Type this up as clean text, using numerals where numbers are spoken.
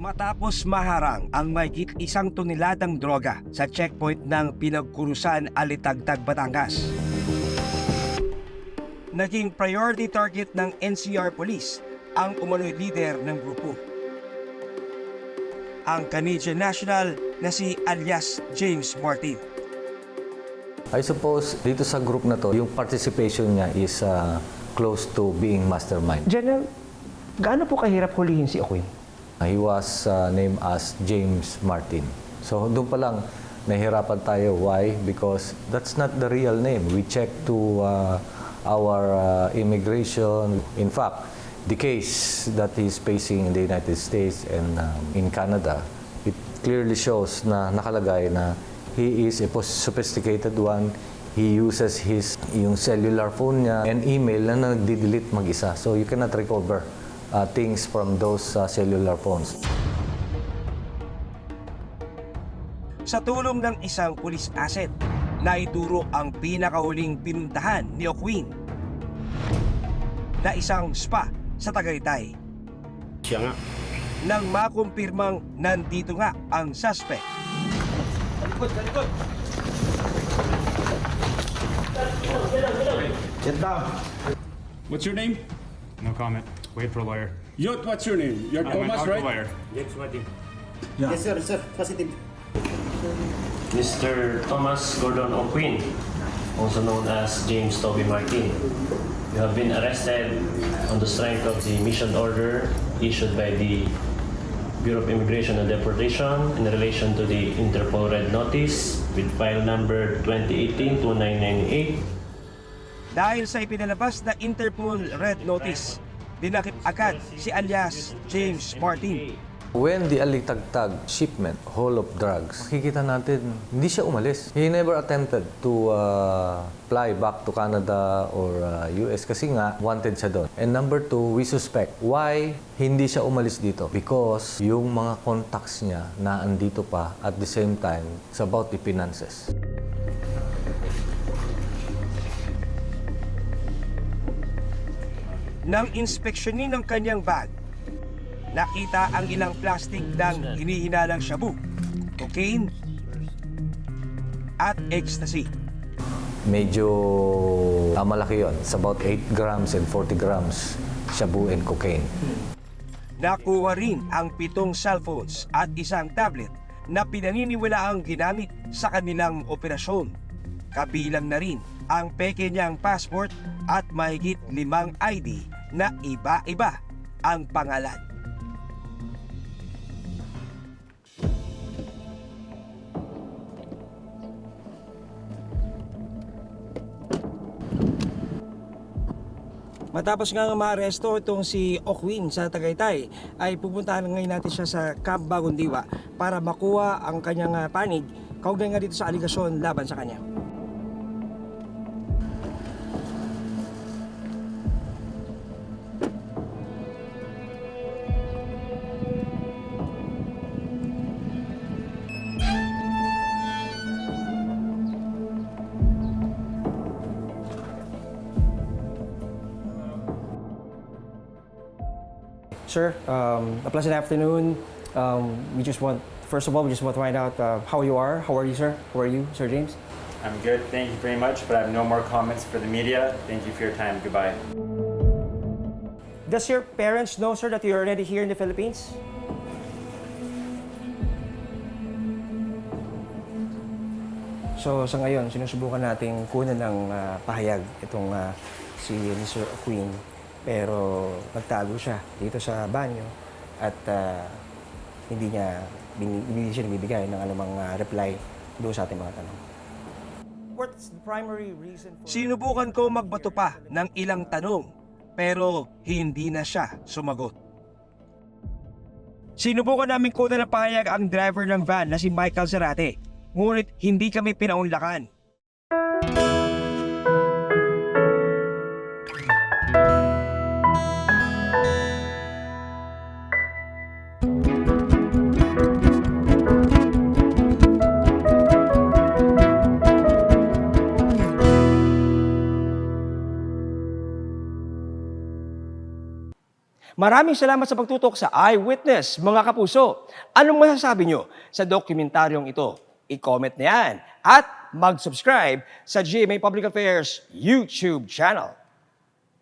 Matapos maharang ang mahigit 1 toneladang droga sa checkpoint ng Pinagkurusan, Alitagtag, Batangas. Naging priority target ng NCR Police ang umano'y leader ng grupo. Ang Canadian national na si alias James Martin. I suppose dito sa group na to, yung participation niya is close to being mastermind. General, gaano po kahirap hulihin si Okwin? He was named as James Martin. So doon pa lang nahihirapan tayo. Why? Because that's not the real name. We checked to our immigration. In fact, the case that he's facing in the United States and in Canada, it clearly shows na nakalagay na he is a sophisticated one. He uses yung cellular phone niya and email na nagdi-delete mag-isa. So you cannot recover things from those cellular phones. Sa tulong ng isang police asset, naituro ang pinakahuling pinuntahan ni Okwin na isang spa sa Tagaytay. Siya nga. Nang makumpirmang nandito nga ang suspect. Talikod! Get down. What's your name? No comment. Wait for a lawyer. Yot, what's your name? You're Thomas, Talk to right? lawyer. Yes, sir. Positive. Mr. Thomas Gordon Okwin, also known as James Toby Martin. You have been arrested on the strength of the mission order issued by the Bureau of Immigration and Deportation in relation to the Interpol Red Notice with file number 2018-2998. Dahil sa ipinalabas na Interpol Red Notice, dinakip agad si alias James Martin. When the Alitagtag shipment, whole of drugs, makikita natin, hindi siya umalis. He never attempted to fly back to Canada or US kasi nga, wanted siya doon. And number two, we suspect why hindi siya umalis dito. Because yung mga contacts niya na andito pa at the same time, it's about the finances. Nang inspeksyonin ng kanyang bag, nakita ang ilang plastic ng hinihinalang shabu, cocaine, at ecstasy. Medyo malaki yun. It's about 8 grams and 40 grams shabu and cocaine. Nakuha rin ang 7 cellphones at isang tablet na pinaniniwalaang ginamit sa kanilang operasyon. Kabilang na rin ang peke niyang passport at mahigit 5 ID na iba-iba ang pangalan. Matapos nga maaresto itong si Okwin sa Tagaytay, ay pupuntahan ngayon natin siya sa Camp Bagong Diwa para makuha ang kanyang panig kaugnay nga dito sa aligasyon laban sa kanya. Sir, a pleasant afternoon. First of all, we just want to find out how you are. How are you, sir? How are you, Sir James? I'm good. Thank you very much, but I have no more comments for the media. Thank you for your time. Goodbye. Does your parents know, sir, that you're already here in the Philippines? So, sa ngayon, sinusubukan nating kunan ng pahayag itong si Mr. Okwin. Pero nagtago siya dito sa banyo at hindi siya nagbibigay ng anumang reply doon sa ating mga tanong. What's the primary reason for... Sinubukan ko magbato pa ng ilang tanong pero hindi na siya sumagot. Sinubukan namin kunan ng pahayag ang driver ng van na si Michael Zarate, ngunit hindi kami pinaunlakan. Maraming salamat sa pagtutok sa Eyewitness, mga kapuso. Anong masasabi nyo sa dokumentaryong ito? I-comment na yan at mag-subscribe sa GMA Public Affairs YouTube channel.